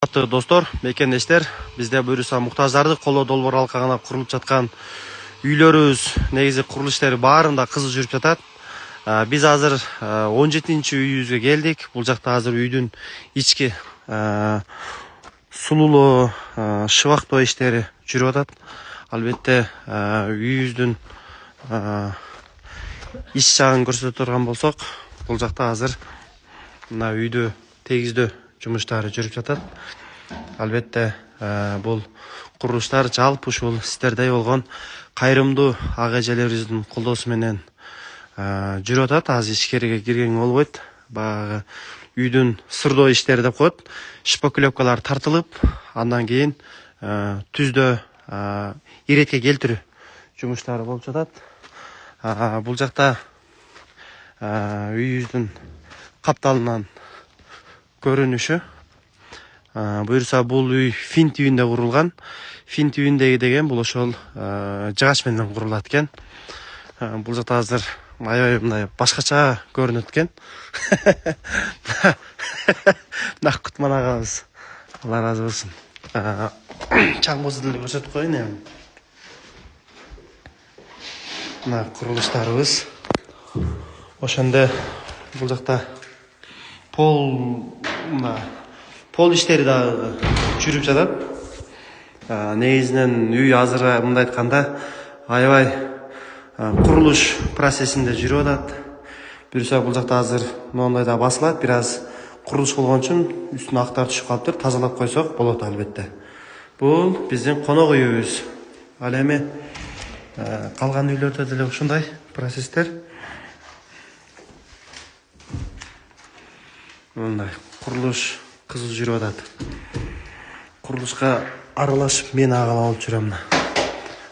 Достор, мекендештер, бизде буюрса муктаждарды колоо долбоор алкагына курулуп жаткан үйлөрүбүз, негизи курулуш иштери баарында кызуу жүрүп жатат. Биз азыр 17-үйүбүзгө келдик. Бул жакта азыр үйдүн ички сулуулоо, шыбактоо иштери жүрүп атат. Албетте, үйүбүздүн иш жагын көрсөтө турган болсок, бул жакта азыр мына үйдү тегиздөө жумуштары жүрүп жатат. Албетте, бул курулуштар жалпы ушул сиздердей болгон кайрымдуу ага эжелерибиздин колдоосу менен жүрүп атат. Азыр ишкерге кирген болбойт. Баягы үйдүн сырдоо иштери деп коет. Шпаклевкалар тартылып, андан кийин түздө иретке келтирүү жумуштары болуп жатат. Бул жакта үйүбүздүн капталынан көрүнүшү. Буюрса бул үй фин тибинде курулган. Фин тибиндеги деген бул ошол жыгач менен курулат экен. Бул жакта азыр аябай мындай башкача көрүнөт экен. Мына Кутман агабыз, Алла ыраазы болсун. Чаңгыбызды деле көрсөтүп коеюн эми. Мына курулуштарыбыз. Ошондо бул жакта пол иштери да жүрүп жатат. Негизинен үй азыр мындай айтканда аябай курулуш процессинде жүрүп атат. Буюрса бул жакта азыр моундай да басылат. Бир аз курулуш болгон үчүн үстүнө актар түшүп калыптыр. Тазалап койсок болот албетте. Бул биздин конок үйүбүз. Ал эми калган үйлөрдө деле ушундай процесстер. Мындай курулуш кызуу жүрүп атат. Курулушка аралашып мен ага алып жүрөм.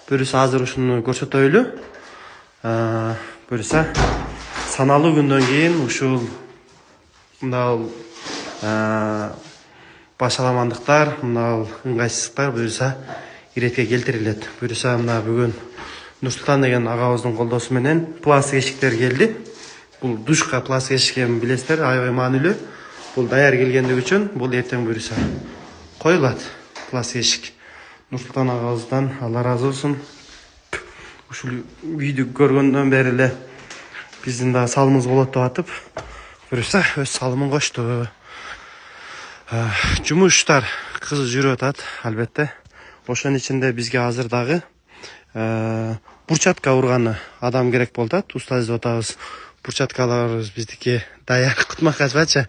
Буюрса азыр ушуну көрсөтөйлү. Буюрса саналуу күндөн кийин ушул мындай башаламандыктар, мындай ыңгайсыздыктар буюрса иретке келтирилет. Буюрса мына бүгүн Нурсултан деген агабыздын колдоосу менен пластик эшиктер келди. Бул душка пластик эшиктерин билесиздер, аябай маанилүү. Бул даяр келгендиги үчүн бул эртең буюрса коюлат пластик эшик. Нурсултан агабыздан Алла ыраазы болсун. Ушул үйдү көргөндөн бери эле биздин да салымыбыз болот деп атып, буюрса өз салымын кошту. Жумуштар кызуу жүрүп атат, албетте. Ошонун ичинде бизге азыр дагы бурчатка урганы адам керек болуп атат. Уста издеп атабыз. Бурчаткаларыбыз биздики даяр. Кутман качпачы.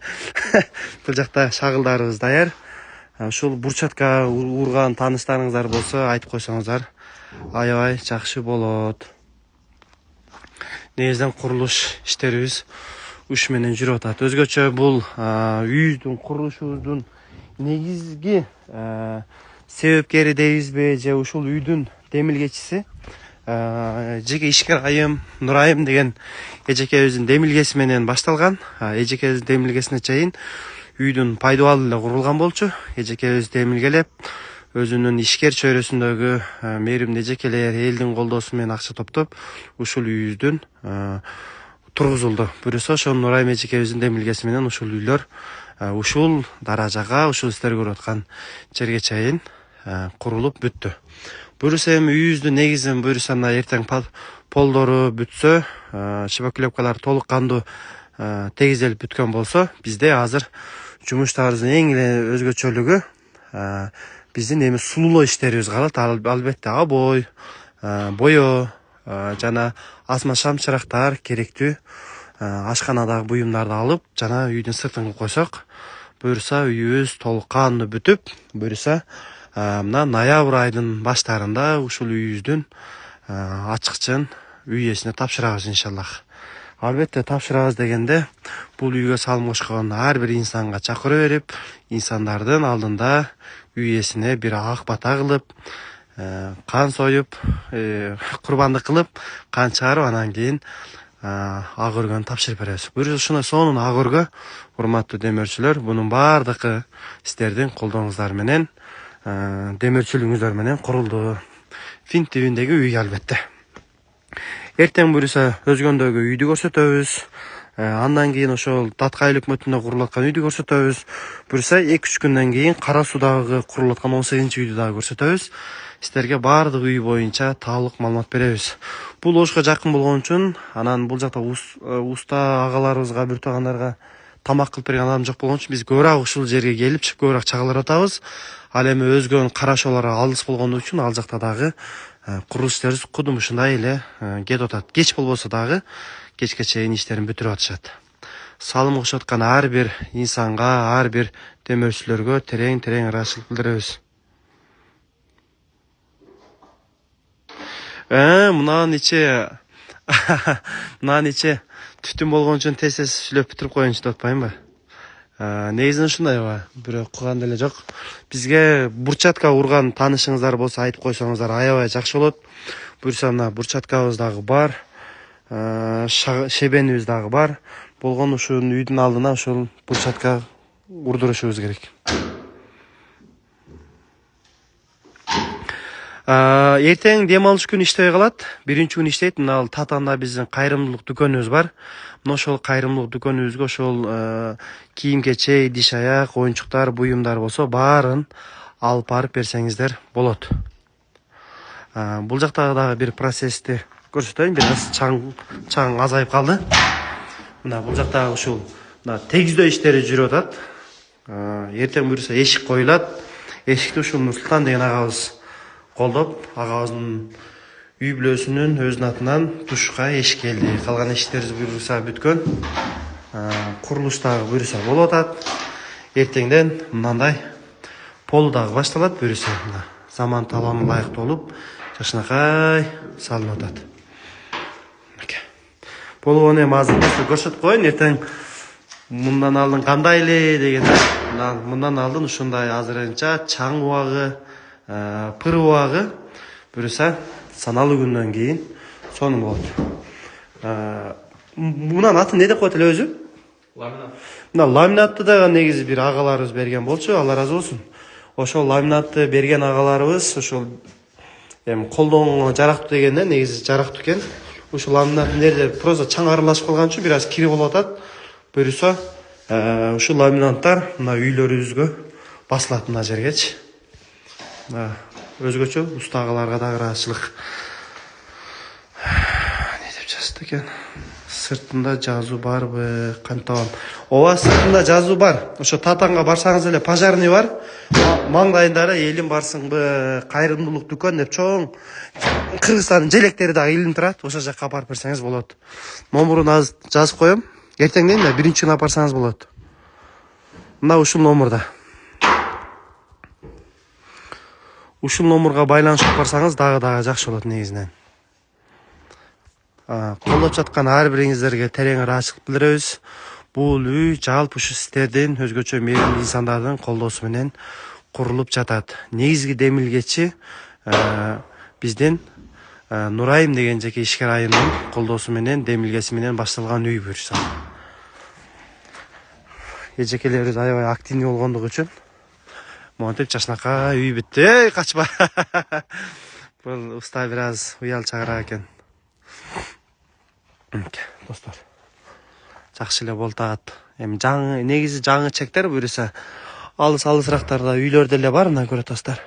Бул жакта шагылдарыбыз даяр. Ушул бурчатка урган тааныштарыңыздар болсо айтып койсоңуздар аябай жакшы болот. Негизинен курулуш иштерибиз уш менен жүрүп атат. Өзгөчө бул үйүбүздүн курулушубуздун негизги себепкери дейбизби же ушул үйдүн демилгечиси жеке ишкер айым Нурайым деген эжекебиздин демилгеси менен башталган. Эжекебиздин демилгесине чейин үйдүн пайдубалы эле курулган болчу. Эжекебиз демилгелеп, өзүнүн ишкер чөйрөсүндөгү мээримдүү эжекелер, элдин колдоосу менен акча топтоп, ушул үйүбүздүн тургузулду. Буюрса ошол Нурайым эжекебиздин демилгеси менен ушул үйлөр ушул даражага, ушул истер көрүп аткан жерге чейин курулуп бүттү. Буюрса эми үйүбүздүн негизин буюрса эртең полдору бүтсө, шпаклевкалар толук кандуу тегизделип бүткөн болсо, бизде азыр жумуштарыбыздын эң эле өзгөчөлүгү биздин эми сулуулоо иштерибиз калат. Албетте обой, боёо жана асма шамчырактар керектүү ашканадагы буюмдарды алып, жана үйдүн сыртын кылып койсок, буюрса үйүбүз толук кандуу бүтүп, буюрса мына ноябрь айынын баштарында ушул үйүбүздүн ачкычын үй ээсине тапшырабыз иншаллах. Албетте тапшырабыз дегенде бул үйгө салым кошкон ар бир инсанга чакыруу берип, инсандардын алдында үй ээсине бир ак бата кылып, кан союп, курбандык кылып, кан чыгарып, анан кийин ак өргөнү тапшырып беребиз. Буюрса ушуна сонун ак өргө, урматтуу демөөрчүлөр, бунун баардыгы сиздердин колдооңуздар менен, демөөрчүлүгүңүздөр менен курулду. Фин тибиндеги үй албетте. Эртең буюрса өзгөндөгү үйдү көрсөтөбүз. Андан кийин ошол Таткай өкмөтүндө курулуп аткан үйдү көрсөтөбүз. Буюрса 2-3 күндөн кийин Кара Суудагы курулуп аткан 18-үйдү дагы көрсөтөбүз. Сиздерге баардык үй боюнча таалык маалымат беребиз. Бул ошко жакын болгон үчүн, анан бул жакта уста агаларыбызга, бир туугандарга тамак кылып берген адам жок болгон үчүн биз көбүрөөк ушул жерге келип көбүрөөк чагылып атабыз. Ал эми өзгөнүн карашолору алыс болгон үчүн ал жакта дагы курулуш иштери кудум ушундай эле кетип атат. Кеч болбосо дагы кечке чейин иштерин бүтүрүп атышат. Салым кошуп аткан ар бир инсанга, ар бир демөөрчүлөргө терең ыраазычылык билдиребиз. Мынанын ичи түтүн болгон үчүн тез сүйлөп бүтүрүп коеюнчу деп атпаймынбы? Негизинен ушундайбы, бирөө кылган деле жок. Бизге бурчатка урган таанышыңыздар болсо айтып койсоңуздар аябай жакшы болот. Буюрса мына бурчаткабыз дагы бар, шебенибиз дагы бар. Болгон ушул үйдүн алдына ушул бурчатка урдурушубуз керек. Эртең дем алыш күнү иштебей калат. Биринчи күнү иштейт. Мына Татанда биздин кайрымдуулук дүкөнүбүз бар. Мына ошол кайрымдуулук дүкөнүбүзгө ошол кийим-кечек, диш-аяк, оюнчуктар, буюмдар болсо баарын алып барып берсеңиздер болот. Бул жакта дагы бир процессти көрсөтөйүн. Бир аз чаң азайып калды. Мына бул жакта ушул тегиздөө иштери жүрүп атат. Эртең буюрса эшик коюлат. Эшикти ушул Нурсултан деген агабыз колдоп, агабыздын үй бүлөсүнүн өзүнүн атынан тушка эшик келди. Калган эшиктерибиз буюрса бүткөн. Курулуш дагы буюрса болуп атат. Эртеңден мындай полу дагы башталат. Буюрса заман талабына ылайыктуу болуп, жакшынакай салынып атат. Полуну эми азыр көрсөтүп коеюн. Эртең мындан алдын кандай эле деген, мындан алдын ушундай азырынча чаң убагы, пыр убагы буюрса саналуу күндөн кийин сонун болот. Мунун аты не деп коет эле өзү? Ламинат. Мына ламинатты да негизи бир агаларыбыз берген болчу, Алла ыраазы болсун. Ошол ламинатты берген агаларыбыз ошол эми колдонгонго жарактуу дегенден негизи жарактуу экен. Ушул ламинаттын жерде просто чаң аралашып калган үчүн бир аз кирип болуп атат. Буюрса ушул ламинаттар мына үйлөрүбүзгө басылат мына жергечи. Өзгөчө уста агаларга да ыраазычылык. Не деп жазды экен? Сыртында жазуу барбы? Кантабам? Ооба, сыртында жазуу бар. Ошо Татанга барсаңыз эле пожарный бар. Маңдайындагы элим барсыңбы, кайрымдуулук дүкөн деп чоң Кыргызстандын желектери дагы илинип турат. Ошол жакка барып берсеңиз болот. Номурун азыр жазып коем. Эртеңден да биринчи күнү апарсаңыз болот. Мына ушул номурда. Ушул номурга байланышып барсаңыз дагы жакшы болот негизинен. Колдоп жаткан ар бириңиздерге терең ыраазычылык билдиребиз. Бул үй жалпы ушу сиздердин өзгөчө мээримдүү инсандардын колдоосу менен курулуп жатат. Негизги демилгечи биздин Нурайым деген жеке ишкер айымдын колдоосу менен, демилгеси менен башталган үй буюрса. Эжекелерибиз аябай активдүү болгондугу үчүн монтип жакшынакай үй бүттү. Качпа. Бул уста бир аз уялчагыраак экен. Достор, жакшы эле болуп атат. Эми негизи жаңы чектер буюрса алыс-алысырактарда үйлөр деле бар, мына көрүп атасыздар.